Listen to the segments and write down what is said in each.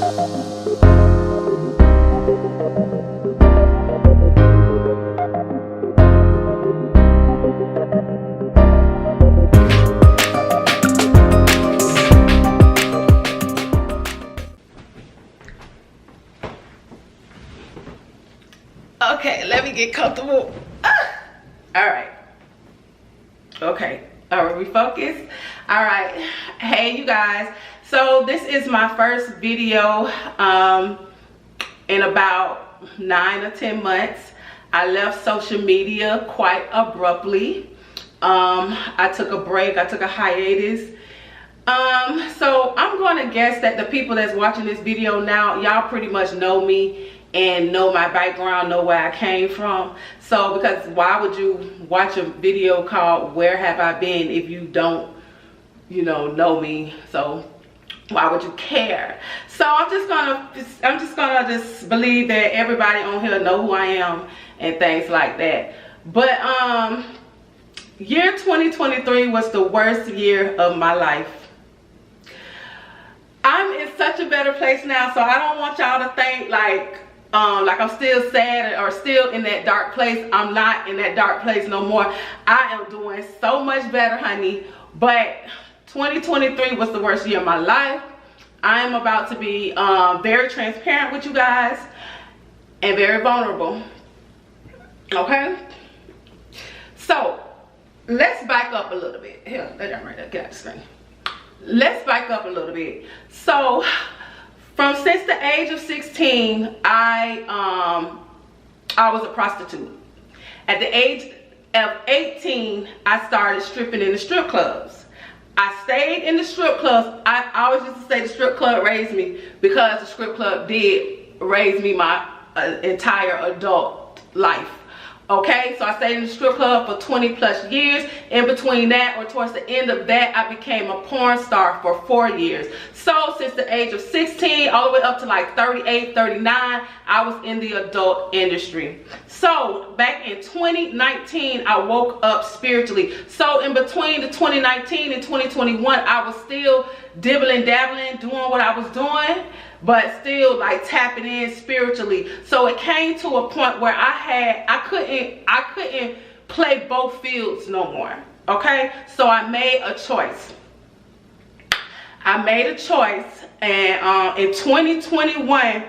Okay, let me get comfortable. All right. Okay. All right, refocus. All right. Hey, you guys. So this is my first video in about 9 or 10 months. I left social media quite abruptly. I took a break. I took a hiatus. So I'm going to guess that the people that's watching this video now, y'all pretty much know me and know my background, know where I came from. So because why would you watch a video called Where Have I Been if you don't, you know me? So why would you care? So I'm just gonna believe that everybody on here know who I am and things like that. But year 2023 was the worst year of my life. I'm in such a better place now, so I don't want y'all to think like I'm still sad or still in that dark place. I'm not in that dark place no more. I am doing so much better, honey. But 2023 was the worst year of my life. I am about to be very transparent with you guys and very vulnerable. Okay? So, let's back up a little bit. Here, let that right there. Get out the screen. Let's back up a little bit. So, since the age of 16, I was a prostitute. At the age of 18, I started stripping in the strip clubs. I stayed in the strip clubs. I always used to say the strip club raised me because the strip club did raise me my entire adult life. Okay, so I stayed in the strip club for 20 plus years. In between that, or towards the end of that, I became a porn star for 4 years. So since the age of 16 all the way up to like 38, 39, I was in the adult industry. So back in 2019, I woke up spiritually. So in between the 2019 and 2021, I was still dibbling, dabbling, doing what I was doing, but still like tapping in spiritually. So it came to a point where I couldn't play both fields no more. Okay, so I made a choice. And in 2021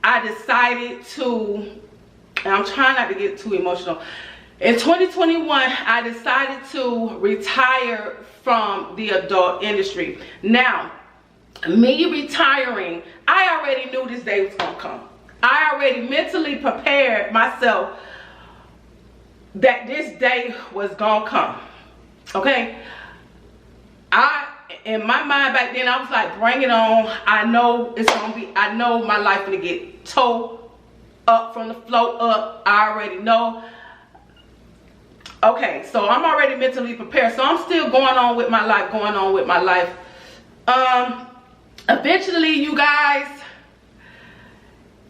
I decided to, and I'm trying not to get too emotional. In 2021 I decided to retire from the adult industry. Now, me retiring, I already knew this day was gonna come. I already mentally prepared myself that this day was gonna come. Okay, in my mind back then, I was like, bring it on. I know it's gonna be, I know my life gonna get towed up from the float up. I already know. Okay, so I'm already mentally prepared. So I'm still going on with my life, eventually, you guys,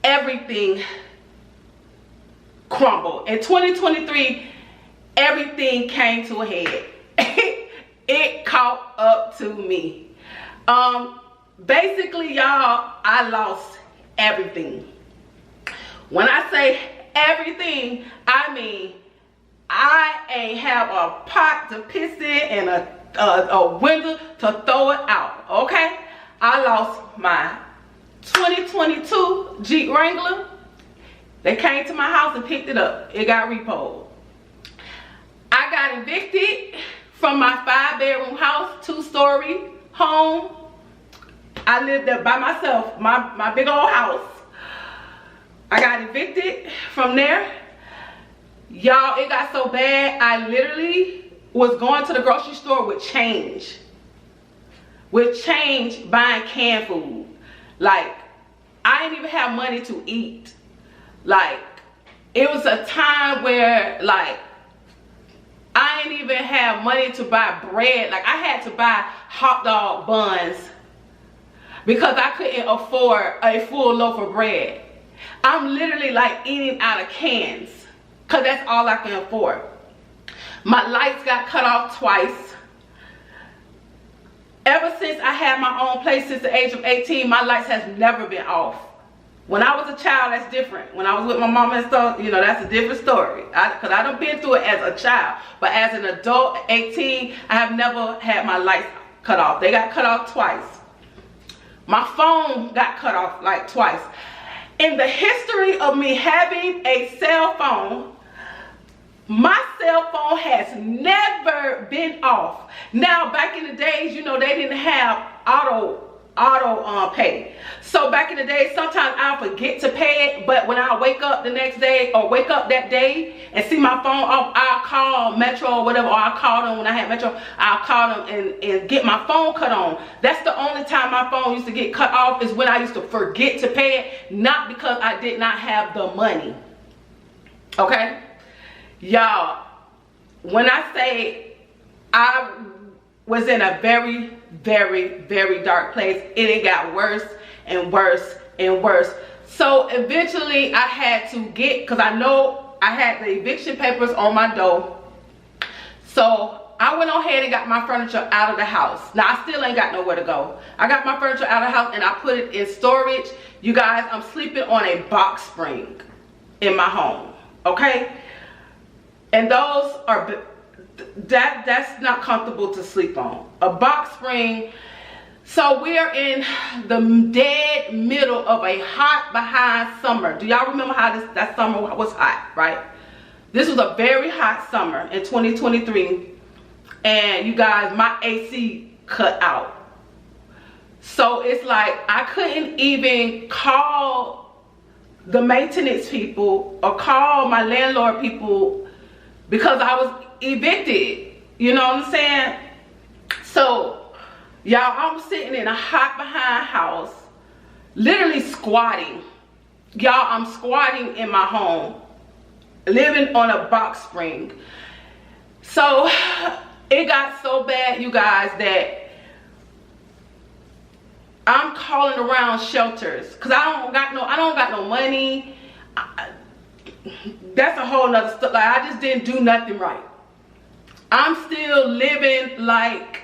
everything crumbled. In 2023, everything came to a head. It caught up to me. Basically, y'all, I lost everything. When I say everything, I mean I ain't have a pot to piss in and a window to throw it out. Okay, I lost my 2022 Jeep Wrangler. They came to my house and picked it up. It got repoed. I got evicted from my 5-bedroom house, 2-story home. I lived there by myself, my big old house. I got evicted from there. Y'all, it got so bad, I literally was going to the grocery store with change. Buying canned food. Like, I didn't even have money to eat. Like, it was a time where, like, I didn't even have money to buy bread. Like, I had to buy hot dog buns because I couldn't afford a full loaf of bread. I'm literally like eating out of cans because that's all I can afford. My lights got cut off twice. Ever since I had my own place since the age of 18, my lights has never been off. When I was a child, that's different. When I was with my mama and stuff, you know, that's a different story. Because I done been through it as a child. But as an adult, 18, I have never had my lights cut off. They got cut off twice. My phone got cut off like twice. In the history of me having a cell phone, my cell phone has never been off. Now, back in the days, you know, they didn't have auto pay. So back in the day, sometimes I'll forget to pay it, but when I wake up the next day or wake up that day and see my phone off, I'll call Metro or whatever, or I'll call them when I had Metro, I'll call them and get my phone cut on. That's the only time my phone used to get cut off, is when I used to forget to pay it, not because I did not have the money. Okay? Y'all, when I say I was in a very, very, very dark place, it got worse and worse and worse. So eventually I had to get, because I know I had the eviction papers on my door. So I went ahead and got my furniture out of the house. Now I still ain't got nowhere to go. I got my furniture out of the house and I put it in storage. You guys, I'm sleeping on a box spring in my home, okay? And those are, that's not comfortable to sleep on. A box spring. So we are in the dead middle of a hot behind summer. Do y'all remember how that summer was hot, right? This was a very hot summer in 2023. And you guys, my AC cut out. So it's like I couldn't even call the maintenance people or call my landlord people because I was evicted. You know what I'm saying? So, y'all, I'm sitting in a hot behind house, literally squatting. Y'all, I'm squatting in my home, living on a box spring. So, it got so bad, you guys, that I'm calling around shelters because I don't got no money. That's a whole nother stuff. Like, I just didn't do nothing right. I'm still living like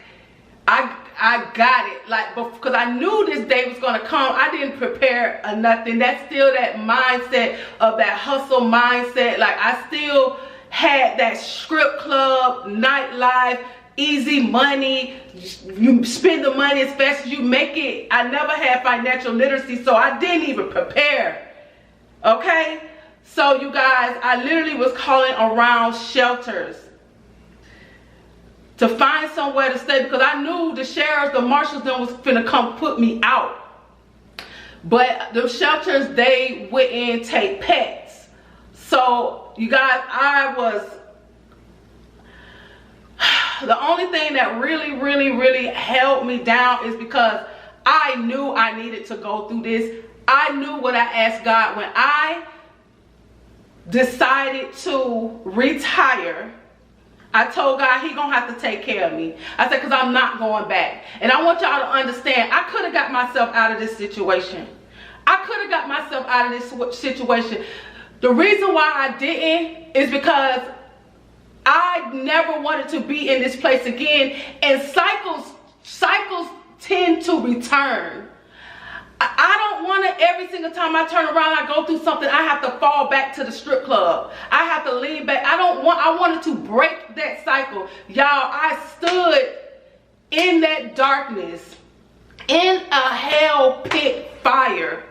I got it, like, because I knew this day was gonna come. I didn't prepare nothing. That's still that mindset of that hustle mindset. Like, I still had that strip club, nightlife, easy money. You spend the money as fast as you make it. I never had financial literacy, so I didn't even prepare. Okay? So you guys, I literally was calling around shelters to find somewhere to stay because I knew the sheriffs, the marshals, them was finna come put me out. But the shelters, they wouldn't take pets. So you guys, the only thing that really held me down is because I knew I needed to go through this. I knew what I asked God when I decided to retire. I told God He gonna have to take care of me. I said, because I'm not going back. And I want y'all to understand, I could have got myself out of this situation. I could have got myself out of this situation. The reason why I didn't is because I never wanted to be in this place again. And cycles tend to return. I don't want to, every single time I turn around, I go through something, I have to fall back to the strip club. I have to lean back. I wanted to break that cycle. Y'all, I stood in that darkness, in a hell pit fire,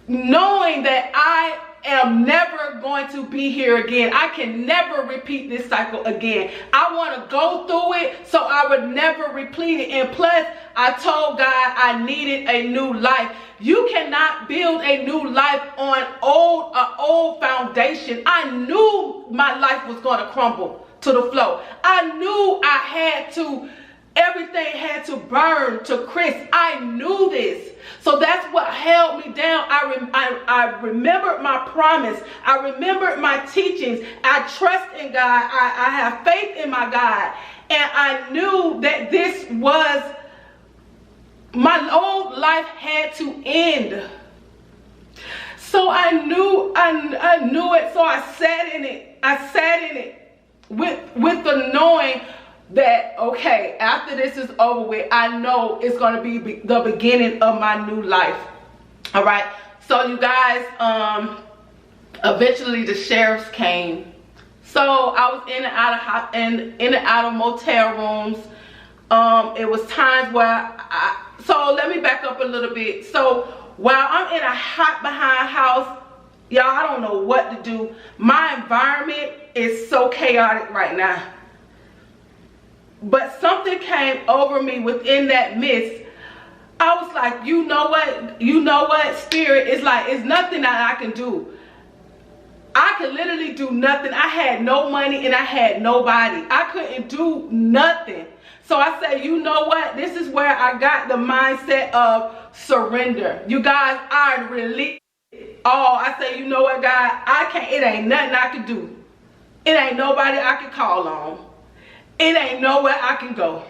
knowing that I am never going to be here again. I can never repeat this cycle again. I want to go through it so I would never repeat it. And plus, I told God I needed a new life. You cannot build a new life on an old foundation. I knew my life was going to crumble to the floor. I knew everything had to burn to crisp. I knew this. So that's what held me down. I remembered my promise. I remembered my teachings. I trust in God. I have faith in my God. And I knew that this was, my old life had to end. So I knew it. So I sat in it. I sat in it with the knowing that, okay, after this is over with, I know it's going to be the beginning of my new life. All right. So you guys, eventually the sheriffs came. So I was in and out of motel rooms. It was times where so let me back up a little bit. So while I'm in a hot behind house, y'all, I don't know what to do. My environment is so chaotic right now. But something came over me within that mist. I was like, you know what, Spirit, it's like, it's nothing that I can do. I could literally do nothing. I had no money and I had nobody. I couldn't do nothing. So I said, you know what? This is where I got the mindset of surrender. You guys, I released all. I say, you know what, God? I can't, it ain't nothing I can do. It ain't nobody I can call on. It ain't nowhere I can go.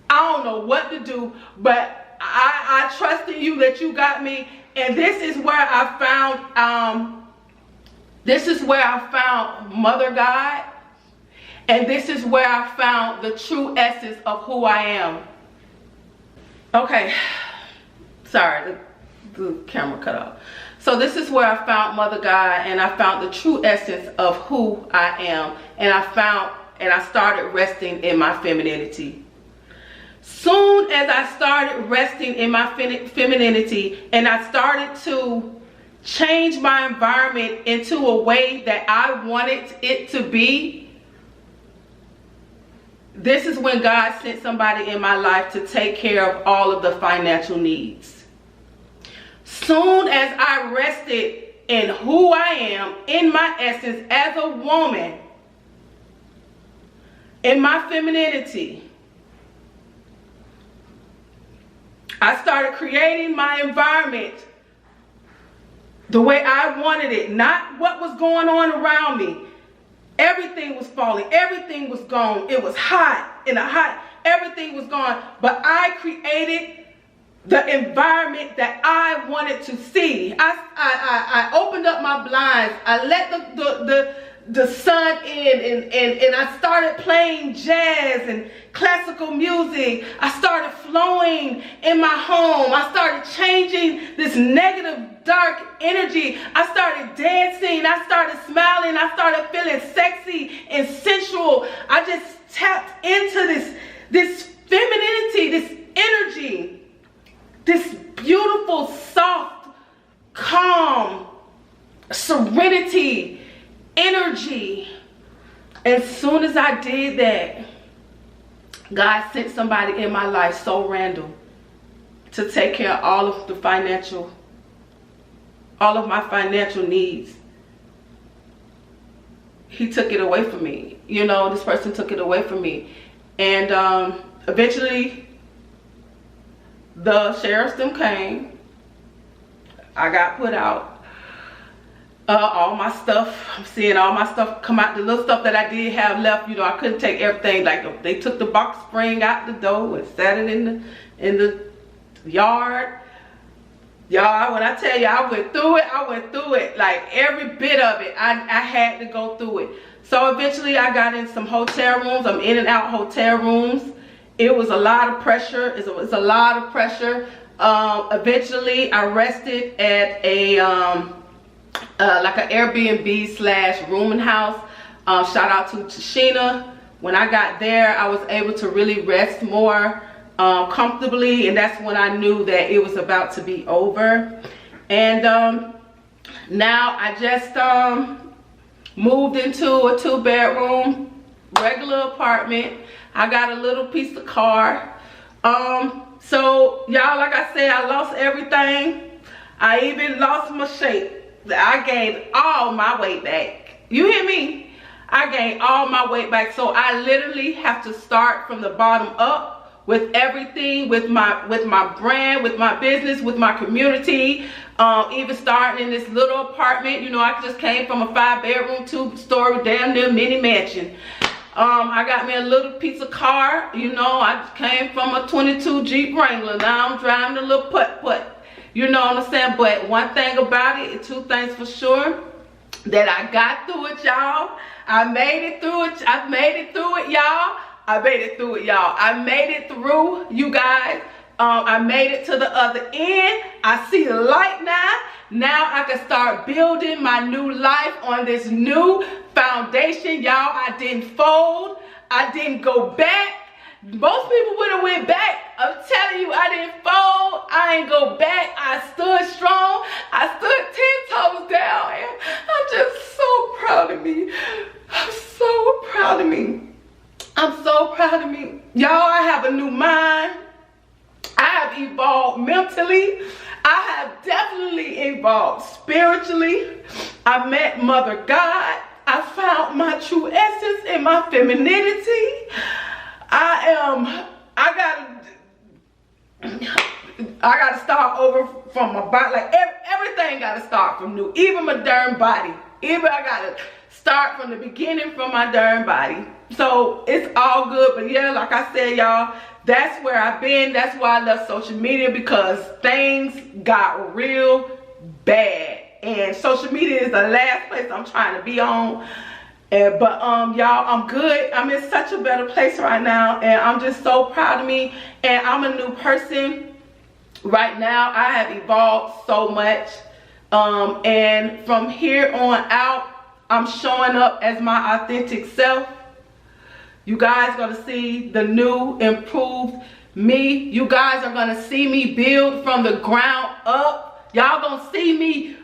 I don't know what to do, but I trust in you that you got me. And this is where I found Mother God. And this is where I found the true essence of who I am. Okay, sorry, the camera cut off. So this is where I found Mother God, and I found the true essence of who I am. And I started resting in my femininity. Soon as I started resting in my femininity, and I started to change my environment into a way that I wanted it to be, this is when God sent somebody in my life to take care of all of the financial needs. Soon as I rested in who I am, in my essence as a woman, in my femininity, I started creating my environment the way I wanted it, not what was going on around me. Everything was falling, everything was gone. It was hot, everything was gone. But I created the environment that I wanted to see. I opened up my blinds. I let the sun in, and I started playing jazz and classical music. I started flowing in my home. I started changing this negative dark energy. I started dancing. I started smiling. I started feeling sexy and sensual. I just tapped into this femininity, this energy, this beautiful, soft, calm, serenity, energy. As soon as I did that, God sent somebody in my life so random to take care of all of my financial needs. He took it away from me. You know, this person took it away from me. And eventually the sheriffs them came. I got put out. All my stuff, I'm seeing all my stuff come out. The little stuff that I did have left, you know, I couldn't take everything. Like, they took the box spring out the door and set it in the yard. Y'all, when I tell you I went through it. Like, every bit of it, I had to go through it. So eventually I got in some hotel rooms. I'm in and out hotel rooms. It was a lot of pressure. It's a lot of pressure. Eventually I rested at a like an Airbnb / rooming house. Shout out to Tashina. When I got there, I was able to really rest more comfortably, and that's when I knew that it was about to be over. And now I just moved into a 2-bedroom regular apartment. I got a little piece of car. So y'all, like I said, I lost everything. I even lost my shape. I gained all my weight back. You hear me? I gained all my weight back. So I literally have to start from the bottom up with everything, with my brand, with my business, with my community. Even starting in this little apartment. You know, I just came from a 5-bedroom, 2-story, damn near mini mansion. I got me a little piece of car. You know, I came from a 22 Jeep Wrangler. Now I'm driving a little putt-putt. You know what I'm saying? But one thing about it, 2 things for sure, that I got through it, y'all. I made it through it. I've made it through it, y'all. I made it through it, y'all. I made it through, you guys. I made it to the other end. I see the light now. Now I can start building my new life on this new foundation, y'all. I didn't fold. I didn't go back. Most people would have went back. I'm telling you, I didn't fold. I ain't go back. I stood strong. I stood 10 toes down. And I'm just so proud of me. I'm so proud of me. I'm so proud of me. Y'all, I have a new mind. I have evolved mentally. I have definitely evolved spiritually. I met Mother God. I found my true essence and my femininity. I gotta start over from my body. Like everything gotta start from new. Even my darn body. Even I gotta start from the beginning from my darn body. So it's all good. But yeah, like I said, y'all, that's where I've been. That's why I left social media, because things got real bad. And social media is the last place I'm trying to be on. But y'all, I'm good. I'm in such a better place right now, and I'm just so proud of me. And I'm a new person right now. I have evolved so much, and from here on out, I'm showing up as my authentic self. You guys are gonna see the new, improved me. You guys are gonna see me build from the ground up. Y'all gonna see me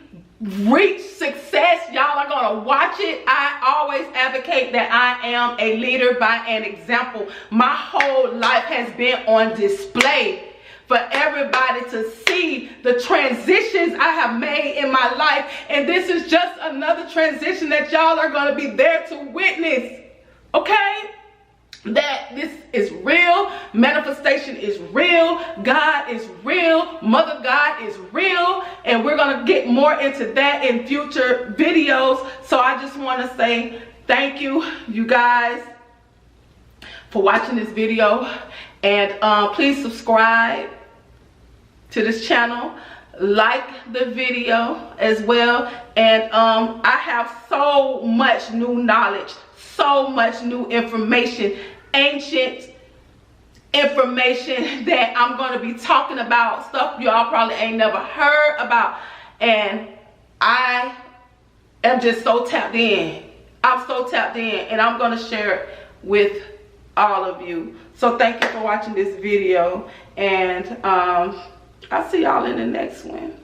reach success. Y'all are gonna watch it. I always advocate that I am a leader by an example. My whole life has been on display for everybody to see the transitions I have made in my life, and this is just another transition that y'all are gonna be there to witness. Okay, that this is real. Manifestation is real. God is real. Mother God is real. And we're going to get more into that in future videos. So I just want to say thank you, you guys, for watching this video. And please subscribe to this channel. Like the video as well. And I have so much new knowledge, so much new information, ancient information that I'm going to be talking about, stuff y'all probably ain't never heard about, and I am just so tapped in. I'm so tapped in, and I'm going to share it with all of you. So thank you for watching this video, and I'll see y'all in the next one.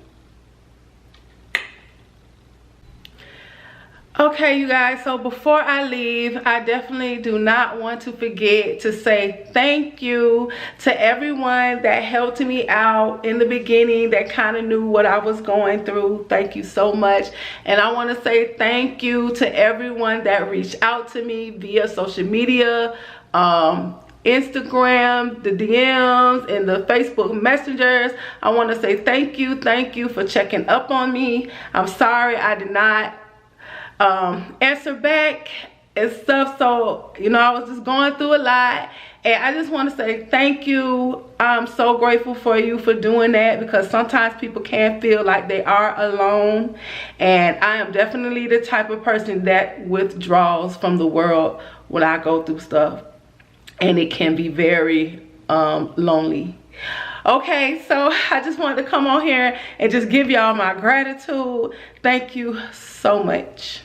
Okay, you guys, so before I leave, I definitely do not want to forget to say thank you to everyone that helped me out in the beginning, that kind of knew what I was going through. Thank you so much. And I want to say thank you to everyone that reached out to me via social media, Instagram, the DMs, and the Facebook messengers. I want to say thank you for checking up on me. I'm sorry I did not answer back and stuff, so you know, I was just going through a lot, and I just want to say thank you. I'm so grateful for you for doing that, because sometimes people can feel like they are alone, and I am definitely the type of person that withdraws from the world when I go through stuff, and it can be very lonely. Okay, so I just wanted to come on here and just give y'all my gratitude. Thank you so much.